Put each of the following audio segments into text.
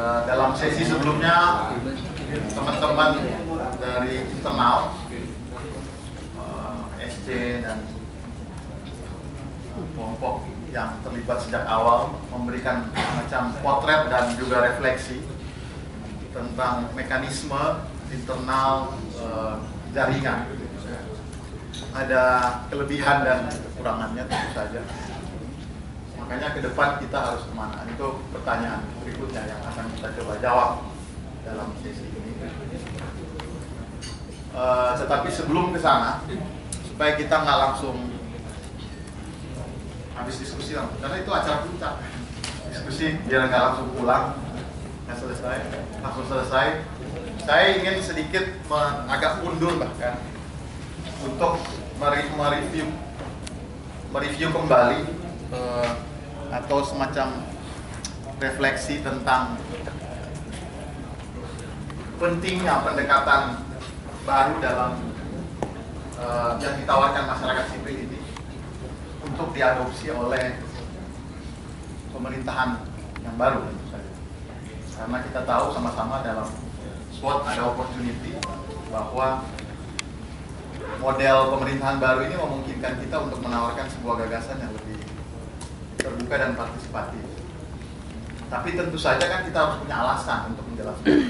Dalam sesi sebelumnya teman-teman dari internal SC dan kelompok yang terlibat sejak awal memberikan macam potret dan juga refleksi tentang mekanisme internal jaringan. Ada kelebihan dan kekurangannya tentu saja. Makanya ke depan kita harus kemana? Itu pertanyaan berikutnya yang akan kita coba jawab dalam sesi ini. Tetapi sebelum ke sana, supaya kita nggak langsung habis diskusi langsung, karena itu acara puncak. Diskusi biar nggak langsung pulang, nggak selesai, langsung selesai. Saya ingin sedikit agak mundur bahkan untuk mereview kembali atau semacam refleksi tentang pentingnya pendekatan baru dalam yang ditawarkan masyarakat sipil ini untuk diadopsi oleh pemerintahan yang baru tentu saja. Karena kita tahu sama-sama dalam SWOT ada opportunity bahwa model pemerintahan baru ini memungkinkan kita untuk menawarkan sebuah gagasan yang lebih terbuka dan partisipatif. Tapi tentu saja kan kita harus punya alasan untuk menjelaskan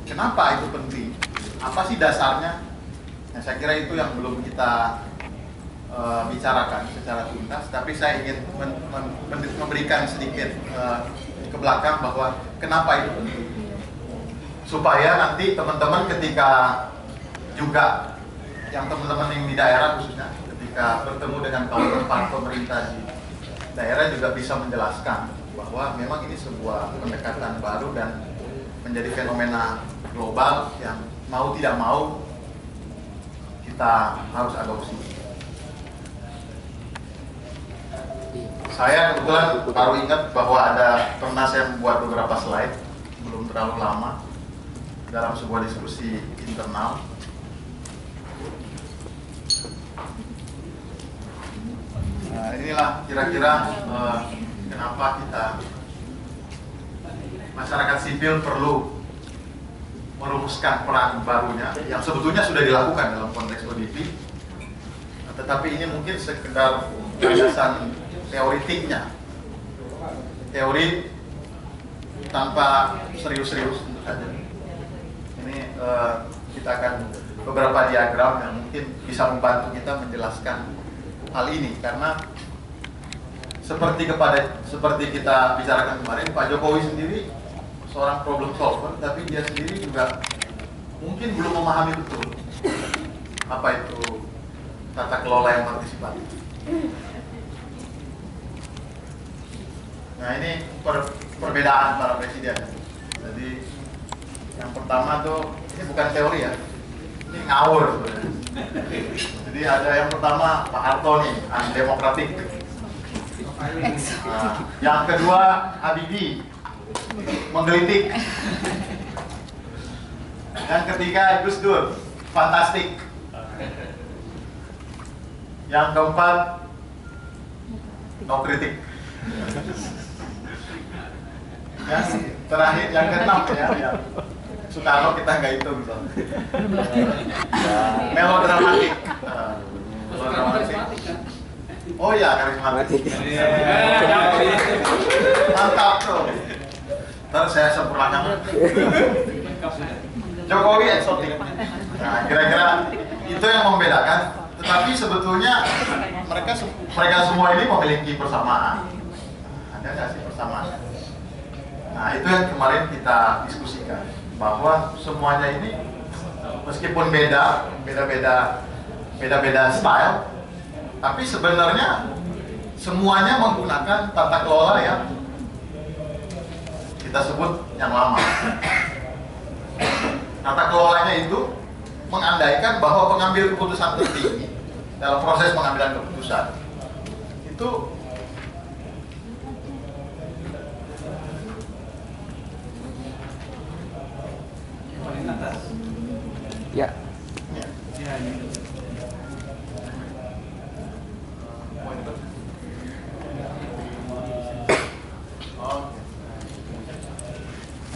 kenapa itu penting, apa sih dasarnya. Nah, saya kira itu yang belum kita bicarakan secara tuntas, tapi saya ingin memberikan sedikit ke belakang bahwa kenapa itu penting, supaya nanti teman-teman ketika juga yang teman-teman yang di daerah khususnya ketika bertemu dengan kawan-kawan pemerintah di daerah juga bisa menjelaskan bahwa memang ini sebuah pendekatan baru dan menjadi fenomena global yang mau tidak mau kita harus adopsi. Saya kebetulan baru ingat bahwa pernah saya membuat beberapa slide belum terlalu lama dalam sebuah diskusi internal. Nah, inilah kira-kira kenapa kita masyarakat sipil perlu merumuskan peran barunya yang sebetulnya sudah dilakukan dalam konteks ODP, tetapi ini mungkin sekedar gagasan teoritiknya, teori tanpa serius-serius tentu saja. Ini kita akan beberapa diagram yang mungkin bisa membantu kita menjelaskan hal ini, karena seperti kita bicarakan kemarin, Pak Jokowi sendiri seorang problem solver, tapi dia sendiri juga mungkin belum memahami betul apa itu tata kelola yang partisipatif. Nah, ini perbedaan para presiden. Jadi yang pertama tuh, ini bukan teori ya, ini ngawur sebenarnya. Jadi ada yang pertama Pak Harto nih, antidemokratik. Nah, yang kedua Habibie, menggelitik. Yang ketiga Gus Dur, fantastik. Yang keempat no kritik. Yang terakhir, yang keenam ya. Soekarno kita nggak hitung misalnya. Melodramatik. Oh ya, karismatik. Mantap tuh. Ntar saya sempurnakan. Jokowi eksotik. Nah, kira-kira itu yang membedakan. Tetapi sebetulnya mereka semua ini memiliki persamaan. Ada nggak sih persamaan? Nah, itu yang kemarin kita diskusikan, bahwa semuanya ini meskipun beda-beda style, tapi sebenarnya semuanya menggunakan tata kelola yang kita sebut yang lama. Tata kelolanya itu mengandaikan bahwa pengambil keputusan tertinggi dalam proses pengambilan keputusan itu ya.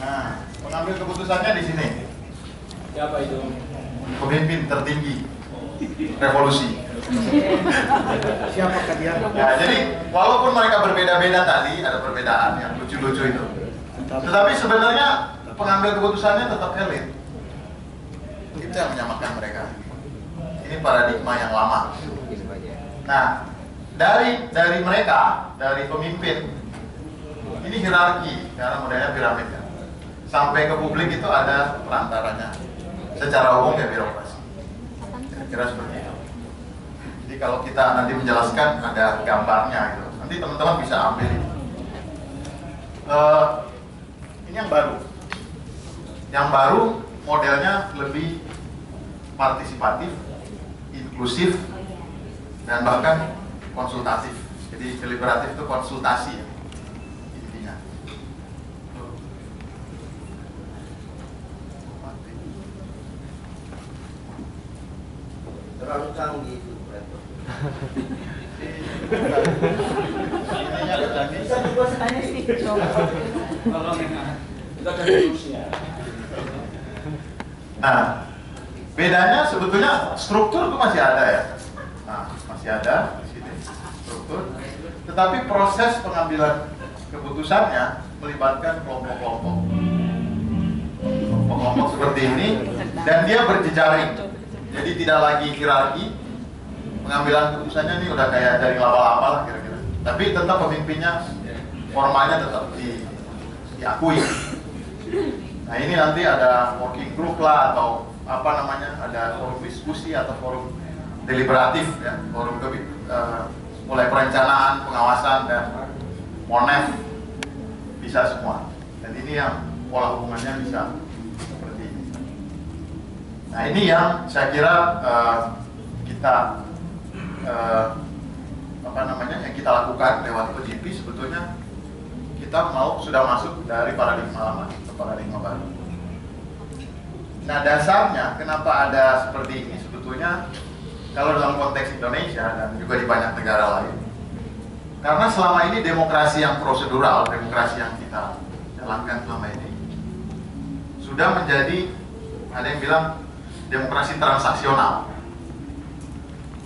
Nah, pengambil keputusannya di sini. Siapa itu? Pemimpin tertinggi revolusi. Siapakah dia? Ya, jadi walaupun mereka berbeda-beda tadi, ada perbedaan yang lucu-lucu itu, tetapi sebenarnya pengambil keputusannya tetap elit. Itu yang menyamakan mereka. Ini paradigma yang lama. Nah, dari mereka, dari pemimpin, ini hierarki karena modelnya piramid ya. Sampai ke publik itu ada perantaranya. Secara umum ya birokrasi. Kira-kira seperti itu. Jadi kalau kita nanti menjelaskan ada gambarnya gitu. Nanti teman-teman bisa ambil ini. Ini yang baru. Yang baru modelnya lebih partisipatif, inklusif, dan bahkan konsultatif. Jadi deliberatif itu konsultasi ya, intinya. Terlalu canggih itu. Bisa juga saya sih. Kita kan terusnya. Nah, bedanya sebetulnya struktur itu masih ada ya. Nah, masih ada di sini struktur. Tetapi proses pengambilan keputusannya melibatkan kelompok-kelompok. Kelompok-kelompok seperti ini dan dia berjejaring. Jadi tidak lagi hierarki. Pengambilan keputusannya ini udah kayak dari laba-laba lah kira-kira. Tapi tetap pemimpinnya formalnya tetap diakui. Nah ini nanti ada working group lah atau apa namanya, ada forum diskusi atau forum deliberatif ya, forum mulai perencanaan, pengawasan dan monef bisa semua. Dan ini yang pola hubungannya bisa seperti ini. Nah ini yang saya kira kita apa namanya yang kita lakukan lewat OJP sebetulnya kita sudah masuk dari paradigma lama ke paradigma baru. Nah dasarnya kenapa ada seperti ini sebetulnya kalau dalam konteks Indonesia dan juga di banyak negara lain, karena selama ini demokrasi yang prosedural, demokrasi yang kita jalankan selama ini sudah menjadi, ada yang bilang demokrasi transaksional.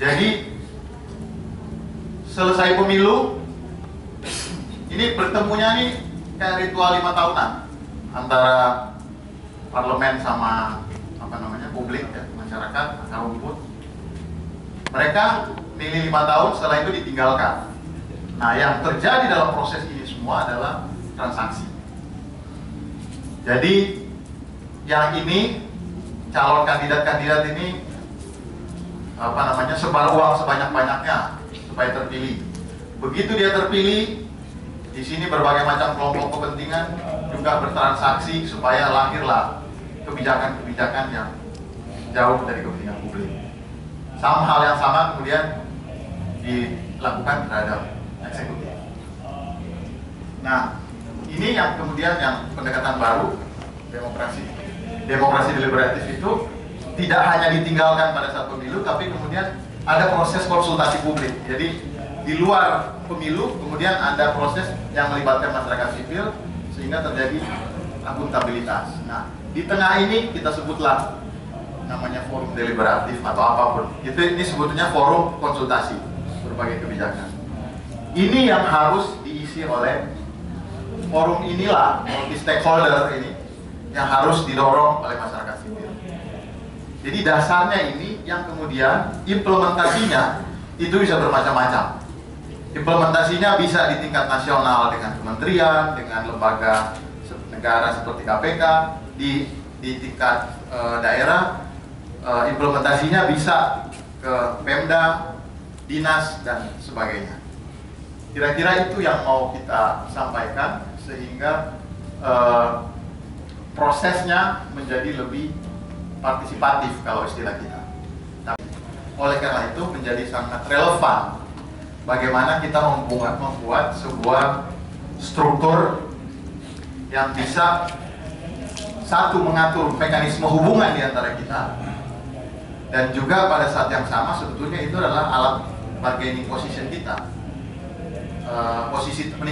Jadi selesai pemilu ini bertemunya nih kayak ritual 5 tahunan antara parlemen sama apa namanya publik ya, masyarakat, akar rumput. Mereka milih 5 tahun, setelah itu ditinggalkan. Nah yang terjadi dalam proses ini semua adalah transaksi. Jadi yang ini calon kandidat-kandidat ini apa namanya sebar uang sebanyak-banyaknya supaya terpilih. Begitu dia terpilih, di sini berbagai macam kelompok kepentingan juga bertransaksi supaya lahirlah kebijakan-kebijakan yang jauh dari kepentingan publik. Sama hal yang sama kemudian dilakukan terhadap eksekutif. Nah, ini yang kemudian yang pendekatan baru demokrasi deliberatif itu tidak hanya ditinggalkan pada saat pemilu, tapi kemudian ada proses konsultasi publik. Jadi di luar pemilu kemudian ada proses yang melibatkan masyarakat sipil sehingga terjadi akuntabilitas. Nah, di tengah ini kita sebutlah namanya forum deliberatif atau apapun. Ini sebetulnya forum konsultasi berbagai kebijakan. Ini yang harus diisi oleh forum inilah, multi stakeholder ini yang harus didorong oleh masyarakat sipil. Jadi dasarnya ini yang kemudian implementasinya itu bisa bermacam-macam. Implementasinya bisa di tingkat nasional dengan kementerian, dengan lembaga negara seperti KPK, di tingkat daerah implementasinya bisa ke Pemda, dinas dan sebagainya. Kira-kira itu yang mau kita sampaikan sehingga prosesnya menjadi lebih partisipatif kalau istilah kita. Nah, oleh karena itu menjadi sangat relevan bagaimana kita membuat sebuah struktur yang bisa satu mengatur mekanisme hubungan di antara kita dan juga pada saat yang sama sebetulnya itu adalah alat bargaining position kita.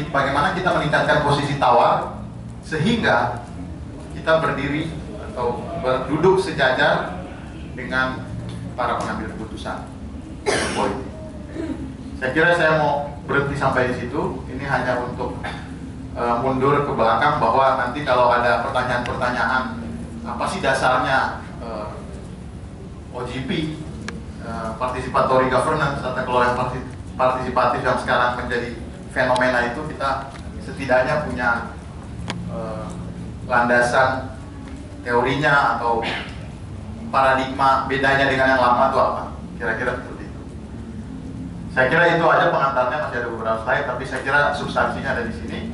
Bagaimana kita meningkatkan posisi tawar sehingga kita berdiri atau duduk sejajar dengan para pengambil keputusan politik. Saya kira saya mau berhenti sampai di situ. Ini hanya untuk mundur ke belakang bahwa nanti kalau ada pertanyaan-pertanyaan apa sih dasarnya OGP, participatory governance, tata kelola yang partisipatif yang sekarang menjadi fenomena itu, kita setidaknya punya landasan teorinya atau paradigma bedanya dengan yang lama itu apa, kira-kira seperti itu. Saya kira itu aja pengantarnya, masih ada beberapa slide, tapi saya kira substansinya ada di sini.